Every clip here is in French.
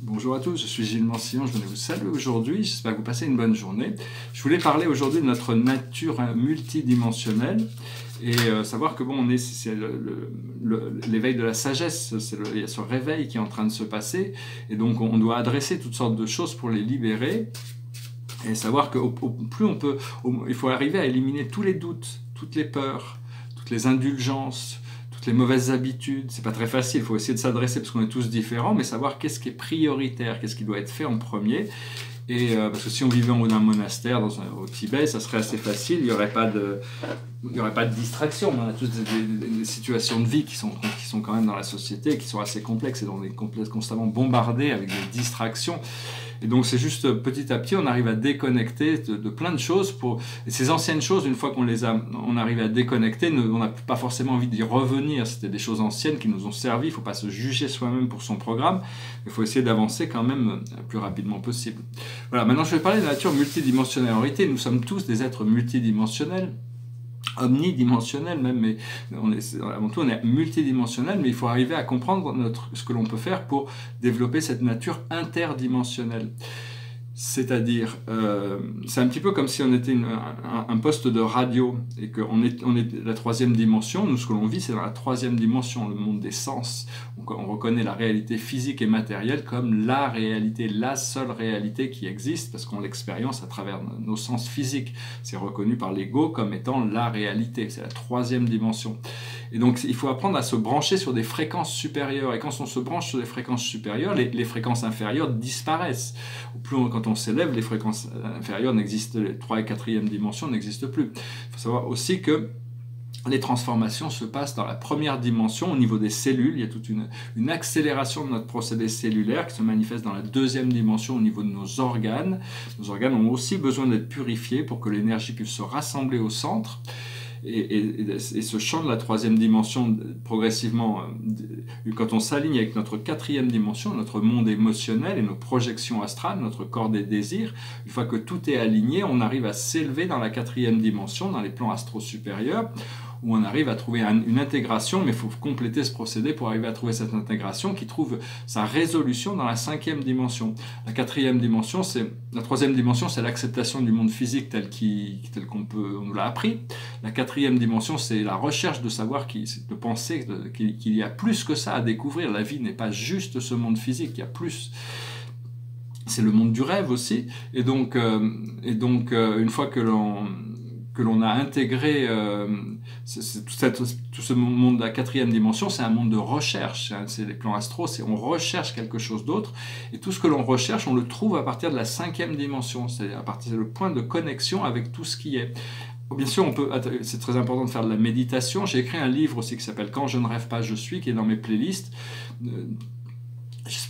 Bonjour à tous, je suis Gilles Mancillon, je venais vous saluer aujourd'hui, j'espère que vous passez une bonne journée. Je voulais parler aujourd'hui de notre nature multidimensionnelle et savoir que bon, c'est l'éveil de la sagesse, il y a ce réveil qui est en train de se passer et donc on doit adresser toutes sortes de choses pour les libérer et savoir que plus on peut, il faut arriver à éliminer tous les doutes, toutes les peurs, toutes les indulgences, les mauvaises habitudes, c'est pas très facile, il faut essayer de s'adresser parce qu'on est tous différents, mais savoir qu'est-ce qui est prioritaire, qu'est-ce qui doit être fait en premier. Et parce que si on vivait en haut d'un monastère au Tibet, ça serait assez facile, il n'y aurait pas de distraction. On a toutes des situations de vie qui sont quand même dans la société, qui sont assez complexes et dont on est constamment bombardé avec des distractions. Et donc c'est juste petit à petit, on arrive à déconnecter de plein de choses. Et ces anciennes choses, une fois on arrive à déconnecter, on n'a pas forcément envie d'y revenir. C'était des choses anciennes qui nous ont servi. Il ne faut pas se juger soi-même pour son programme. Il faut essayer d'avancer quand même le plus rapidement possible. Voilà, maintenant je vais parler de la nature multidimensionnelle. En réalité, nous sommes tous des êtres multidimensionnels. Omnidimensionnel même, mais avant tout on est multidimensionnel, mais il faut arriver à comprendre ce que l'on peut faire pour développer cette nature interdimensionnelle. C'est-à-dire, c'est un petit peu comme si on était un poste de radio et qu'on est la troisième dimension. Nous, ce que l'on vit, c'est dans la troisième dimension, le monde des sens. On reconnaît la réalité physique et matérielle comme la réalité, la seule réalité qui existe parce qu'on l'expérience à travers nos sens physiques. C'est reconnu par l'ego comme étant la réalité. C'est la troisième dimension. Et donc, il faut apprendre à se brancher sur des fréquences supérieures. Et quand on se branche sur des fréquences supérieures, les fréquences inférieures disparaissent. Quand on s'élève, les fréquences inférieures n'existent, les 3 et 4e dimensions n'existent plus. Il faut savoir aussi que les transformations se passent dans la première dimension au niveau des cellules. Il y a toute une accélération de notre procédé cellulaire qui se manifeste dans la deuxième dimension au niveau de nos organes. Nos organes ont aussi besoin d'être purifiés pour que l'énergie puisse se rassembler au centre. Et ce champ de la troisième dimension, progressivement, quand on s'aligne avec notre 4e dimension, notre monde émotionnel et nos projections astrales, notre corps des désirs, une fois que tout est aligné, on arrive à s'élever dans la 4e dimension, dans les plans astro supérieurs, où on arrive à trouver une intégration, mais il faut compléter ce procédé pour arriver à trouver cette intégration qui trouve sa résolution dans la 5e dimension. La 4e dimension, la 3e dimension, c'est l'acceptation du monde physique tel on nous l'a appris. La 4e dimension, c'est la recherche de savoir, de penser qu'il y a plus que ça à découvrir. La vie n'est pas juste ce monde physique, il y a plus. C'est le monde du rêve aussi. Et donc une fois que l'on a intégré tout ce monde de la 4e dimension, c'est un monde de recherche, c'est les plans astro, on recherche quelque chose d'autre, et tout ce que l'on recherche, on le trouve à partir de la 5e dimension, c'est-à-dire le point de connexion avec tout ce qui est. Bien sûr, c'est très important de faire de la méditation. J'ai écrit un livre aussi qui s'appelle « Quand je ne rêve pas, je suis », qui est dans mes playlists. Je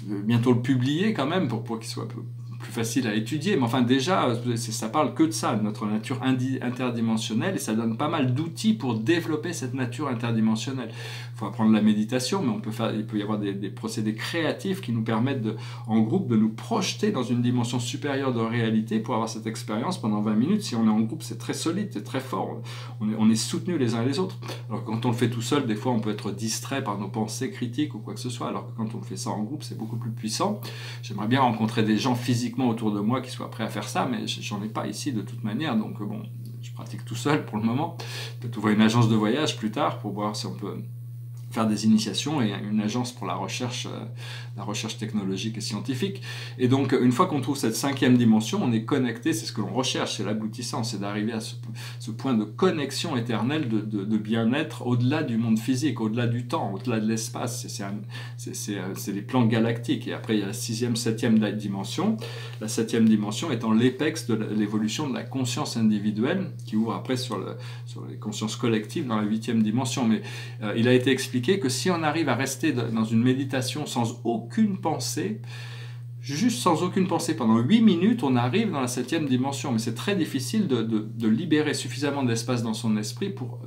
vais bientôt le publier quand même pour qu'il soit plus facile à étudier, mais enfin déjà, ça parle que de ça, de notre nature interdimensionnelle, et ça donne pas mal d'outils pour développer cette nature interdimensionnelle. Il faut apprendre la méditation, mais il peut y avoir des procédés créatifs qui nous permettent, en groupe, de nous projeter dans une dimension supérieure de réalité pour avoir cette expérience pendant 20 minutes. Si on est en groupe, c'est très solide, c'est très fort, on est soutenus les uns et les autres. Alors quand on le fait tout seul, des fois on peut être distrait par nos pensées critiques ou quoi que ce soit, alors que quand on fait ça en groupe, c'est beaucoup plus puissant. J'aimerais bien rencontrer des gens physiquement autour de moi qui soient prêts à faire ça, mais j'en ai pas ici de toute manière, donc bon, je pratique tout seul pour le moment. Peut-être ouvrir une agence de voyage plus tard pour voir si on peut faire des initiations et une agence pour la recherche technologique et scientifique. Et donc, une fois qu'on trouve cette 5e dimension, on est connecté, c'est ce que l'on recherche, c'est l'aboutissant, c'est d'arriver à ce point de connexion éternelle, de bien-être au-delà du monde physique, au-delà du temps, au-delà de l'espace. C'est les plans galactiques. Et après, il y a la 6e, 7e dimension. La 7e dimension étant l'apex de l'évolution de la conscience individuelle, qui ouvre après sur les consciences collectives dans la 8e dimension. Mais il a été expliqué que si on arrive à rester dans une méditation sans aucune pensée, juste sans aucune pensée pendant 8 minutes, on arrive dans la 7e dimension. Mais c'est très difficile de libérer suffisamment d'espace dans son esprit pour...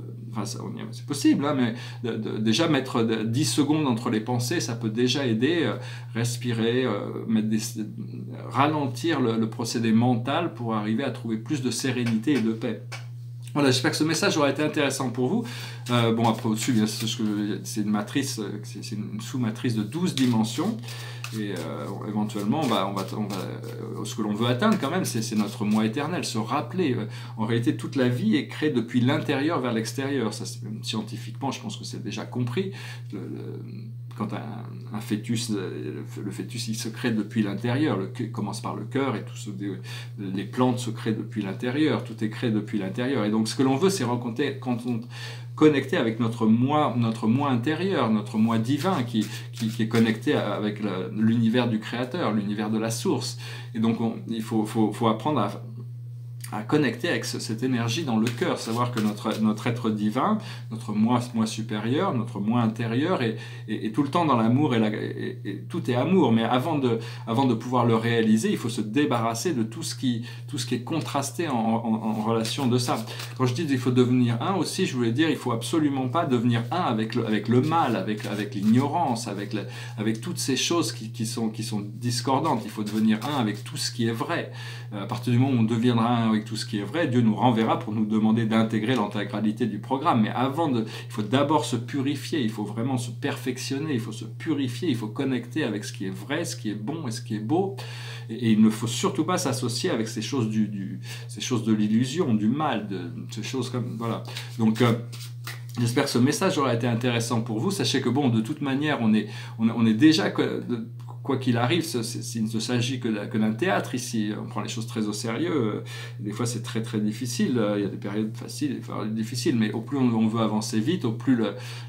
c'est possible, hein, mais déjà mettre 10 secondes entre les pensées, ça peut déjà aider, respirer, ralentir le procédé mental pour arriver à trouver plus de sérénité et de paix. Voilà, j'espère que ce message aura été intéressant pour vous. Bon, après, au-dessus, c'est une matrice, c'est une sous-matrice de 12 dimensions. Et éventuellement, ce que l'on veut atteindre quand même, c'est notre moi éternel, se rappeler. En réalité, toute la vie est créée depuis l'intérieur vers l'extérieur. Ça, scientifiquement, je pense que c'est déjà compris. Quand un fœtus, le fœtus, il se crée depuis l'intérieur. Il commence par le cœur et les plantes se créent depuis l'intérieur. Tout est créé depuis l'intérieur. Et donc, ce que l'on veut, c'est rencontrer, quand on connecté avec notre moi intérieur, notre moi divin qui est connecté avec l'univers du Créateur, l'univers de la source. Et donc, il faut apprendre à connecter avec cette énergie dans le cœur, savoir que notre être divin, notre moi supérieur, notre moi intérieur est tout le temps dans l'amour et tout est amour. Mais avant de pouvoir le réaliser, il faut se débarrasser de tout ce qui est contrasté en relation de ça. Quand je dis qu'il faut devenir un aussi, je voulais dire il faut absolument pas devenir un avec le mal, avec l'ignorance, avec toutes ces choses qui sont discordantes. Il faut devenir un avec tout ce qui est vrai. À partir du moment où on deviendra un avec tout ce qui est vrai, Dieu nous renverra pour nous demander d'intégrer l'intégralité du programme. Mais il faut d'abord se purifier, il faut vraiment se perfectionner, il faut se purifier, il faut connecter avec ce qui est vrai, ce qui est bon et ce qui est beau. Et il ne faut surtout pas s'associer avec ces choses ces choses de l'illusion, du mal, ces choses comme... Voilà. Donc... j'espère que ce message aura été intéressant pour vous. Sachez que bon, de toute manière, on est déjà... Quoi qu'il arrive, il ne s'agit que d'un théâtre ici. On prend les choses très au sérieux. Des fois, c'est très très difficile. Il y a des périodes faciles et des périodes difficiles. Mais au plus on veut avancer vite, au plus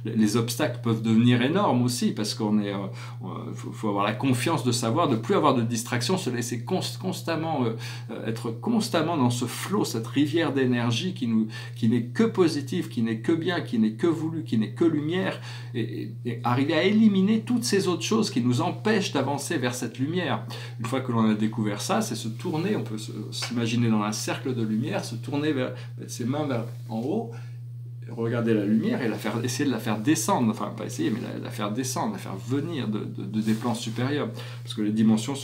les obstacles peuvent devenir énormes aussi. Parce faut avoir la confiance de savoir, de ne plus avoir de distraction, se laisser constamment, être constamment dans ce flot, cette rivière d'énergie qui n'est que positive, qui n'est que bien, qui n'est que voulu, qui n'est que lumière. Et arriver à éliminer toutes ces autres choses qui nous empêchent d'avancer vers cette lumière. Une fois que l'on a découvert ça, c'est se tourner, on peut s'imaginer dans un cercle de lumière, se tourner mettre ses mains en haut, regarder la lumière et essayer de la faire descendre, enfin pas essayer, mais la faire descendre, la faire venir des plans supérieurs. Parce que les dimensions,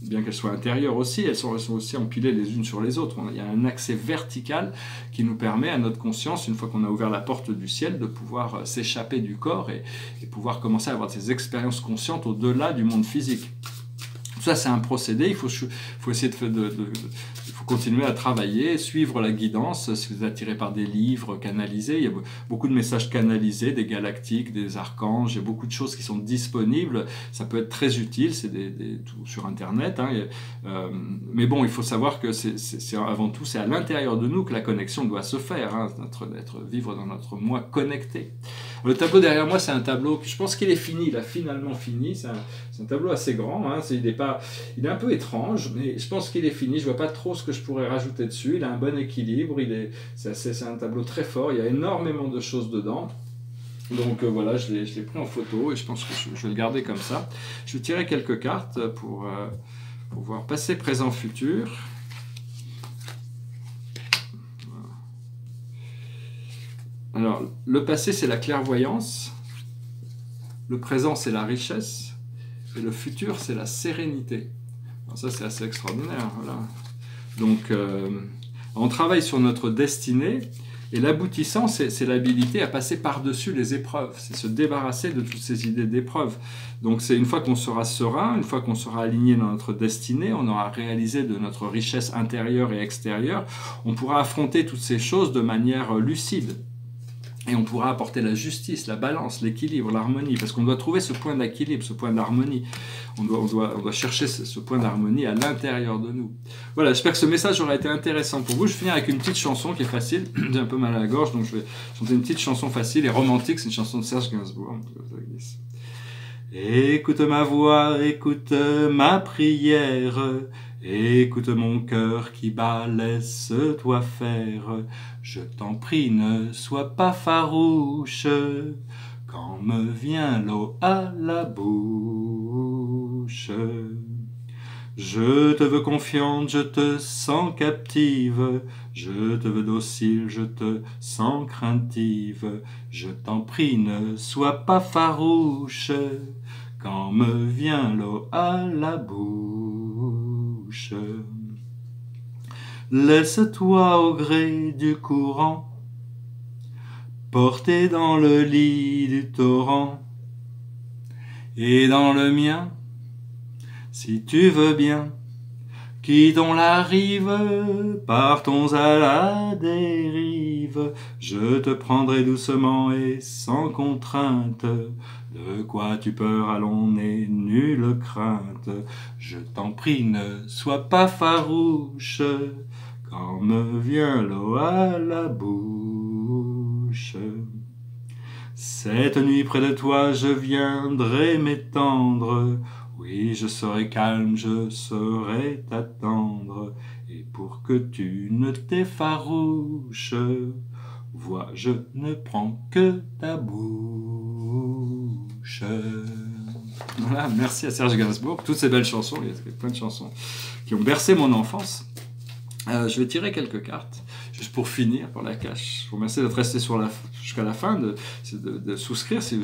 bien qu'elles soient intérieures aussi, elles sont aussi empilées les unes sur les autres. Il y a un accès vertical qui nous permet à notre conscience, une fois qu'on a ouvert la porte du ciel, de pouvoir s'échapper du corps et pouvoir commencer à avoir ces expériences conscientes au-delà du monde physique. Tout ça, c'est un procédé, il faut essayer il faut continuer à travailler, suivre la guidance, si vous êtes attiré par des livres canalisés, il y a beaucoup de messages canalisés, des galactiques, des archanges, il y a beaucoup de choses qui sont disponibles, ça peut être très utile, c'est tout sur Internet, hein, mais bon, il faut savoir que avant tout, c'est à l'intérieur de nous que la connexion doit se faire, hein, vivre dans notre moi connecté. Le tableau derrière moi, c'est un tableau, je pense qu'il est fini, il a finalement fini, c'est un tableau assez grand, hein, il est un peu étrange, mais je pense qu'il est fini, je vois pas trop ce que je pourrais rajouter dessus, il a un bon équilibre, c'est un tableau très fort, il y a énormément de choses dedans. Donc voilà, je l'ai pris en photo et je pense que je vais le garder comme ça. Je vais tirer quelques cartes pour voir passé, présent, futur. Alors, le passé, c'est la clairvoyance, le présent, c'est la richesse, et le futur, c'est la sérénité. Alors ça, c'est assez extraordinaire. Voilà. Donc, on travaille sur notre destinée, et l'aboutissant, c'est l'habilité à passer par-dessus les épreuves, c'est se débarrasser de toutes ces idées d'épreuves. Donc, c'est une fois qu'on sera serein, une fois qu'on sera aligné dans notre destinée, on aura réalisé de notre richesse intérieure et extérieure, on pourra affronter toutes ces choses de manière lucide. Et on pourra apporter la justice, la balance, l'équilibre, l'harmonie, parce qu'on doit trouver ce point d'équilibre, ce point d'harmonie. On doit chercher ce point d'harmonie à l'intérieur de nous. Voilà, j'espère que ce message aura été intéressant pour vous. Je vais finir avec une petite chanson qui est facile. J'ai un peu mal à la gorge, donc je vais chanter une petite chanson facile et romantique. C'est une chanson de Serge Gainsbourg. Écoute ma voix, écoute ma prière, écoute mon cœur qui bat, laisse-toi faire. Je t'en prie, ne sois pas farouche, quand me vient l'eau à la bouche. Je te veux confiante, je te sens captive, je te veux docile, je te sens craintive. Je t'en prie, ne sois pas farouche, quand me vient l'eau à la bouche. Laisse-toi au gré du courant, porter dans le lit du torrent, et dans le mien, Si tu veux bien, quittons la rive, partons à la dérive. Je te prendrai doucement et sans contrainte. De quoi tu peur, allons, n'aie nulle crainte. Je t'en prie, ne sois pas farouche, quand me vient l'eau à la bouche. Cette nuit près de toi, je viendrai m'étendre. Oui, je serai calme, je saurai t'attendre. Et pour que tu ne t'effarouches, vois, je ne prends que ta bouche. Voilà, merci à Serge Gainsbourg. Toutes ces belles chansons, il y a plein de chansons qui ont bercé mon enfance. Je vais tirer quelques cartes, juste pour finir, pour la cache. Je vous remercie d'être resté jusqu'à la fin, de souscrire si vous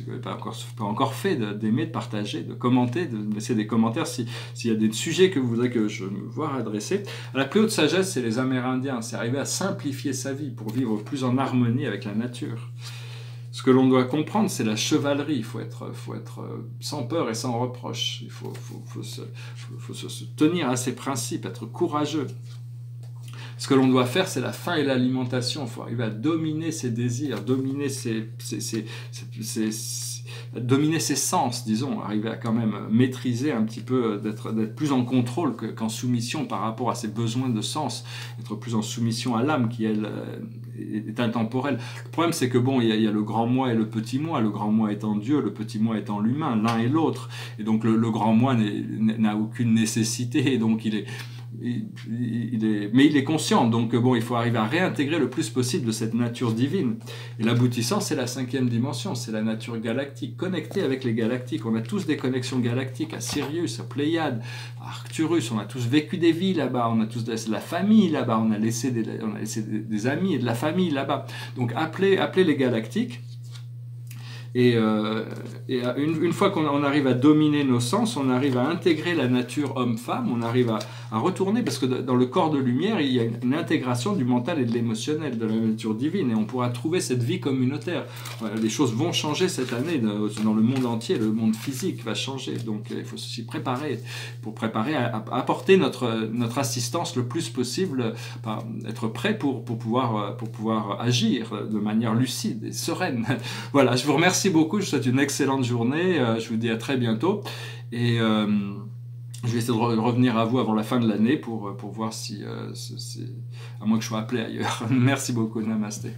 n'avez pas encore fait, d'aimer, de partager, de commenter, de laisser des commentaires s'il y a des sujets que vous voudrez que je me voie adresser. La plus haute sagesse, c'est les Amérindiens, c'est arriver à simplifier sa vie pour vivre plus en harmonie avec la nature. Ce que l'on doit comprendre, c'est la chevalerie. Il faut être sans peur et sans reproche. Il faut se tenir à ses principes, être courageux. Ce que l'on doit faire, c'est la faim et l'alimentation. Il faut arriver à dominer ses désirs, dominer ses sens, disons, arriver à quand même maîtriser un petit peu, d'être plus en contrôle qu'en soumission par rapport à ses besoins de sens, être plus en soumission à l'âme qui, elle, est intemporelle. Le problème, c'est que bon, il y a le grand moi et le petit moi, le grand moi étant Dieu, le petit moi étant l'humain, l'un et l'autre, et donc le grand moi n'a aucune nécessité, et donc mais il est conscient, donc bon, il faut arriver à réintégrer le plus possible de cette nature divine. Et l'aboutissant, c'est la 5e dimension, c'est la nature galactique, connectée avec les galactiques. On a tous des connexions galactiques à Sirius, à Pléiade, à Arcturus, on a tous vécu des vies là-bas, on a tous de la famille là-bas, on a laissé des amis et de la famille là-bas. Donc appelez les galactiques. Et une fois qu'on arrive à dominer nos sens, on arrive à intégrer la nature homme-femme, on arrive à retourner, parce que dans le corps de lumière, il y a une intégration du mental et de l'émotionnel, de la nature divine, et on pourra trouver cette vie communautaire. Les choses vont changer cette année, dans le monde entier, le monde physique va changer, donc il faut s'y préparer, pour préparer à apporter notre assistance le plus possible, être prêt pour pouvoir agir de manière lucide et sereine. Voilà, je vous remercie beaucoup, je vous souhaite une excellente journée, je vous dis à très bientôt, et je vais essayer de revenir à vous avant la fin de l'année pour voir si, à moins que je sois appelé ailleurs. Merci beaucoup, namasté.